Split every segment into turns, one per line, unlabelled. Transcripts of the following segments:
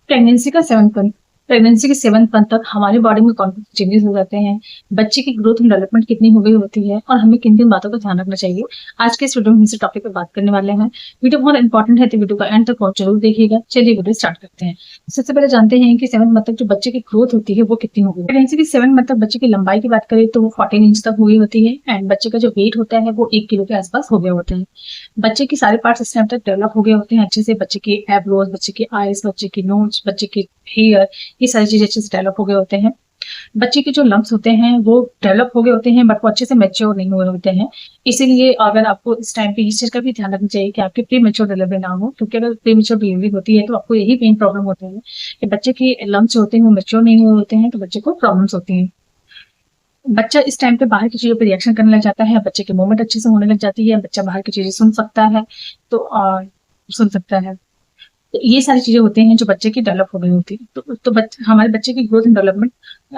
Pregnancy का 7th month. Pregnancy के 7th month तक हमारी बॉडी में कौन-कौन से चेंजेस हो जाते हैं, बच्चे की ग्रोथ एंड डेवलपमेंट कितनी हो गई होती है और हमें किन-किन बातों का ध्यान रखना चाहिए। आज के इस वीडियो में हम इसी टॉपिक पे बात करने वाले हैं। वीडियो बहुत इंपॉर्टेंट है तो वीडियो का एंड तक बहुत जरूर देखिएगा। चलिए वीडियो स्टार्ट करते हैं। सबसे पहले जानते हैं कि 7th मंथ तक जो बच्चे की ग्रोथ होती है वो कितनी हो गई। प्रेगनेंसी के 7th मंथ तक बच्चे की लंबाई की बात करें तो वो 14 इंच तक हुई होती है एंड बच्चे का जो वेट होता है वो 1 किलो के आसपास हो गए होते हैं। बच्चे के सारे पार्ट्स इस टाइम तक डेवलप हो गए होते हैं अच्छे से। बच्चे के एब्रोज, बच्चे के आईज, बच्चे की नोज, बच्चे के हेयर, ये सारी चीजें अच्छे से डेवलप हो गए होते हैं। बच्चे के जो लंग्स होते हैं वो डेवलप हो गए होते हैं बट वो अच्छे से मैच्योर नहीं हुए होते हैं। इसीलिए अगर आपको इस टाइम पे इस चीज का भी ध्यान रखना चाहिए कि आपकी प्री मेच्योर डिलीवरी ना हो, क्योंकि अगर प्री मेच्योर डिलीवरी होती है तो आपको यही मेन प्रॉब्लम होती है कि बच्चे के लंग्स जो होते हैं वो मेच्योर नहीं हुए होते हैं, तो बच्चे को प्रॉब्लम्स होती हैं। बच्चा इस टाइम पे बाहर की चीजों पे रिएक्शन करने लग जाता है, बच्चे की मूवमेंट अच्छे से होने लग जाती है, बच्चा बाहर की चीजें सुन सकता है तो सुन सकता है। तो ये सारी चीजें होती हैं जो बच्चे की डेवलप हो गई होती है। हमारे बच्चे की growth and development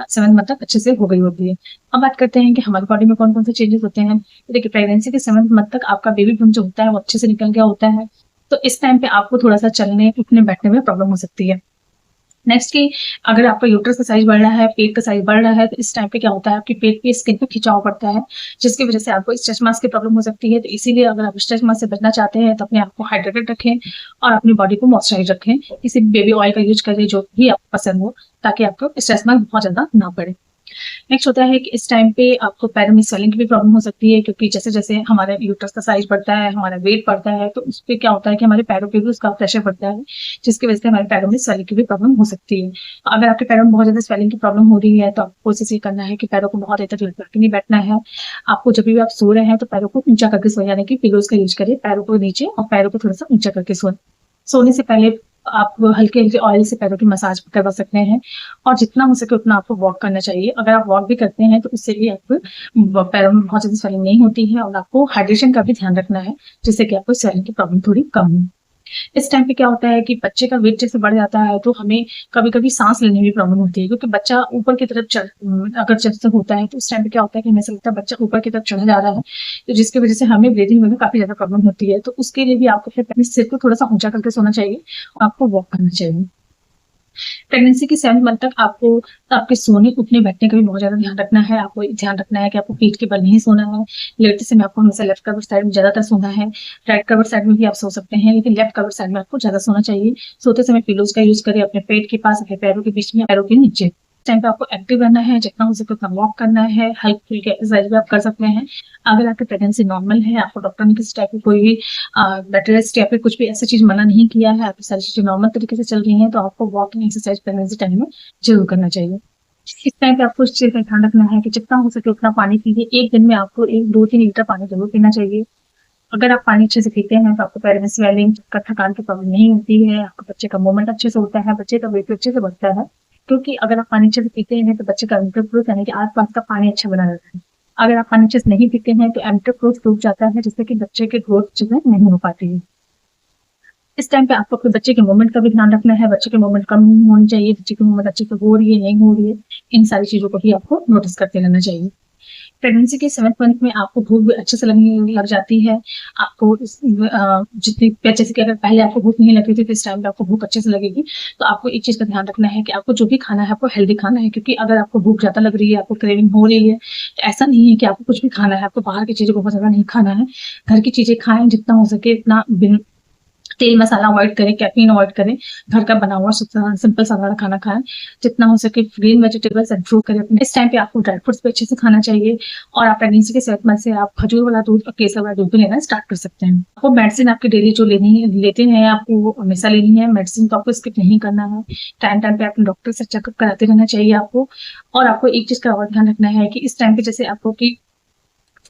7th month तक अच्छे से हो गई होती है। अब बात करते हैं कि हमारी बॉडी में कौन कौन से चेंजेस होते हैं। तो देखिए, प्रेगनेंसी के 7th मंथ तक आपका बेबी बम्प जो होता है वो अच्छे से निकल गया होता है, तो इस टाइम पे आपको थोड़ा सा चलने उठने बैठने में प्रॉब्लम हो सकती है। नेक्स्ट की, अगर आपका यूट्रस का साइज बढ़ रहा है, पेट का साइज बढ़ रहा है, तो इस टाइम पे क्या होता है आपकी पेट की स्किन पे खिंचाव पड़ता है, जिसकी वजह से आपको स्ट्रेच मार्क्स की प्रॉब्लम हो सकती है। तो इसीलिए अगर आप स्ट्रेच मार्क्स से बचना चाहते हैं तो अपने आप को हाइड्रेटेड रखें और अपनी बॉडी को मॉइस्चराइज रखें। किसी बेबी ऑयल का यूज करें जो भी आपको पसंद हो, ताकि आपको स्ट्रेच मार्क्स बहुत ज्यादा ना पड़े। नेक्स्ट होता है कि इस टाइम पे आपको पैरों में स्वेलिंग की भी प्रॉब्लम हो सकती है, क्योंकि जैसे जैसे हमारे यूट्रस का साइज बढ़ता है, हमारा वेट बढ़ता है, तो उस पे क्या होता है कि हमारे पैरों पे भी उसका प्रेशर बढ़ता है, जिसकी वजह से हमारे पैरों में स्वेलिंग की भी प्रॉब्लम हो सकती है। अगर आपके पैरों में बहुत ज्यादा स्वेलिंग की प्रॉब्लम हो रही है तो आपको कोशिश ये करना है कि पैरों को बहुत देर तक लटका के नहीं बैठना है। आपको जब भी आप सो रहे हैं तो पैरों को ऊंचा करके सो, यानी कि पिलोज का यूज करिए, पैरों को नीचे और पैरों को थोड़ा सा ऊंचा करके सो। सोने से पहले आप हल्के हल्के ऑयल से पैरों की मसाज करवा सकते हैं और जितना हो सके उतना आपको वॉक करना चाहिए। अगर आप वॉक भी करते हैं तो इससे भी आपको पैरों में बहुत ज्यादा स्वेलिंग नहीं होती है और आपको हाइड्रेशन का भी ध्यान रखना है, जिससे कि आपको स्वेलिंग की प्रॉब्लम थोड़ी कम हो। इस टाइम पे क्या होता है कि बच्चे का वेट जैसे बढ़ जाता है तो हमें कभी कभी सांस लेने में प्रॉब्लम होती है, क्योंकि बच्चा ऊपर की तरफ अगर जब होता है तो उस टाइम पे क्या होता है कि हमें ऐसा लगता है बच्चा ऊपर की तरफ चढ़ा जा रहा है, तो जिसकी वजह से हमें ब्रीदिंग में भी काफी ज्यादा प्रॉब्लम होती है। तो उसके लिए भी आपको फिर अपने सिर को थोड़ा सा ऊंचा करके सोना चाहिए और आपको वॉक करना चाहिए। प्रेगनेंसी के 7th मंथ तक आपको आपके सोने उठने बैठने का भी बहुत ज्यादा ध्यान रखना है। आपको ध्यान रखना है कि आपको पीठ के बल नहीं सोना है। लेटते समय आपको हमेशा लेफ्ट कवर साइड में ज्यादातर सोना है। राइट कवर साइड में भी आप सो सकते हैं, लेकिन लेफ्ट कवर साइड में आपको ज्यादा सोना चाहिए। सोते समय पिलोज का यूज करें अपने पेट के पास, अपने पैरों के बीच में, पैरों के नीचे। टाइम पे आपको एक्टिव रहना है, जितना हो सके उतना वॉक करना है, हल्की फुल्की एक्सरसाइज भी आप कर सकते हैं। अगर आपकी प्रेगनेंसी नॉर्मल है, आपको डॉक्टर ने किसी टाइप की कोई भी बेड रेस्ट या फिर कुछ भी ऐसी चीज मना नहीं किया है, आपकी सारी चीजें नॉर्मल तरीके से चल रही हैं, तो आपको वॉकिंग एक्सरसाइज प्रेगनेंसी टाइम में जरूर करना चाहिए। इस टाइम पे आपको इस चीज का ध्यान रखना है कि जितना हो सके उतना पानी पीजिए। एक दिन में आपको 1-2-3 लीटर पानी जरूर पीना चाहिए। अगर आप पानी अच्छे से पीते हैं तो आपको पैर में स्वेलिंग, चक्कर, थकान की प्रॉब्लम नहीं होती है। आपके बच्चे का मूवमेंट अच्छे से होता है, बच्चे का वेट भी अच्छे से बढ़ता है, क्योंकि अगर आप पानी अच्छे से पीते हैं तो बच्चे का एमिटर फ्लो, यानी कि आसपास का पानी अच्छा बना रहता है। अगर आप पानी अच्छे से नहीं पीते हैं तो एमिटर फ्लो रुक जाता है, जिससे कि बच्चे की ग्रोथ अच्छे से नहीं हो पाती है। इस टाइम पे आपको अपने बच्चे के मूवमेंट का भी ध्यान रखना है। बच्चे की मूवमेंट कम नहीं होनी चाहिए, बच्चे की मूवमेंट अच्छे से हो रही है नहीं हो रही है, इन सारी चीजों को भी आपको नोटिस करते रहना चाहिए। प्रेगनेंसी के 7th मंथ में आपको भूख भी अच्छे से लगने लग जाती है। आपको जितनी जैसे कि अगर पहले आपको भूख नहीं लगती थी तो इस टाइम पे आपको भूख अच्छे से लगेगी। तो आपको एक चीज का ध्यान रखना है कि आपको जो भी खाना है आपको हेल्दी खाना है, क्योंकि अगर आपको भूख ज्यादा लग रही है, आपको क्रेविंग हो रही है, तो ऐसा नहीं है कि आपको कुछ भी खाना है, आपको बाहर की चीजें बहुत ज्यादा नहीं खाना है। घर की चीजें खाएं, जितना हो सके उतना तेल मसाला अवॉइड करें, कैफीन अवॉइड करें, घर का बना हुआ सिंपल सादा खाना खाएं। जितना हो सके ग्रीन वेजिटेबल्स एंड फ्रूट करें। इस टाइम पे आपको ड्राई फ्रूट्स भी अच्छे से खाना चाहिए और आप प्रेगनेंसी के 7th मंथ से आप खजूर वाला दूध और केसर वाला दूध भी लेना स्टार्ट कर सकते हैं। आपको मेडिसिन आपकी डेली जो लेते हैं आपको वो हमेशा लेनी है। मेडिसिन को आपको स्किप नहीं करना है। टाइम टाइम पे अपने डॉक्टर से चेकअप कराते रहना चाहिए आपको। और आपको एक चीज का और ध्यान रखना है कि इस टाइम पे जैसे आपको की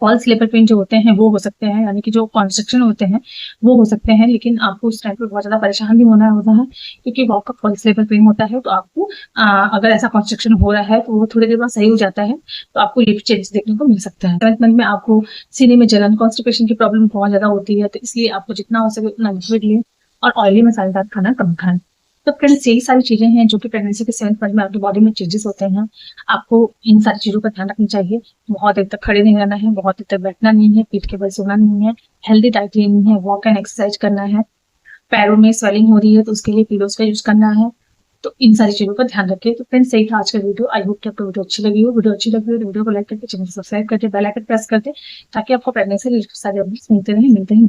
फॉल्स लेबर पेन जो होते हैं वो हो सकते हैं, यानी कि जो कॉन्स्ट्रक्शन होते हैं वो हो सकते हैं, लेकिन आपको उस टाइम पे बहुत ज्यादा परेशान भी होना होता है, क्योंकि वॉक का फॉल्स लेबर पेन होता है। तो आपको अगर ऐसा कॉन्स्ट्रक्शन हो रहा है तो वो थोड़ी देर बाद सही हो जाता है, तो आपको ये भी चेंजेस देखने को मिल सकता है। 7th मंथ में आपको सीने में जलन, कॉन्स्टिपेशन की प्रॉब्लम बहुत ज्यादा होती है, तो इसलिए आपको जितना हो सके उतना लिक्विड लें और ऑयली मसालेदार खाना कम खाएं। तो फ्रेंड्स, यही सारी चीजें हैं जो कि प्रेगनेंसी के 7th मंथ में आपकी बॉडी में चेंजेस होते हैं। आपको इन सारी चीजों का ध्यान रखना चाहिए। बहुत देर तक खड़े नहीं रहना है, बहुत देर तक बैठना नहीं है, पीठ के बल सोना नहीं है, हेल्दी डाइट लेनी है, वॉक एंड एक्सरसाइज करना है। पैरों में स्वेलिंग हो रही है तो उसके लिए पिलोज का यूज करना है। तो इन सारी चीजों का ध्यान रखें। तो फ्रेंड्स, सही था आज का वीडियो। आई होप कि आपको वीडियो अच्छी लगी हो। वीडियो अच्छी लगी हो तो वीडियो को लाइक करके चैनल सब्सक्राइब करके बेल आइकन प्रेस करते, ताकि आपको प्रेगनेंसी से रिलेटेड सारे अपडेट्स मिलते रहे।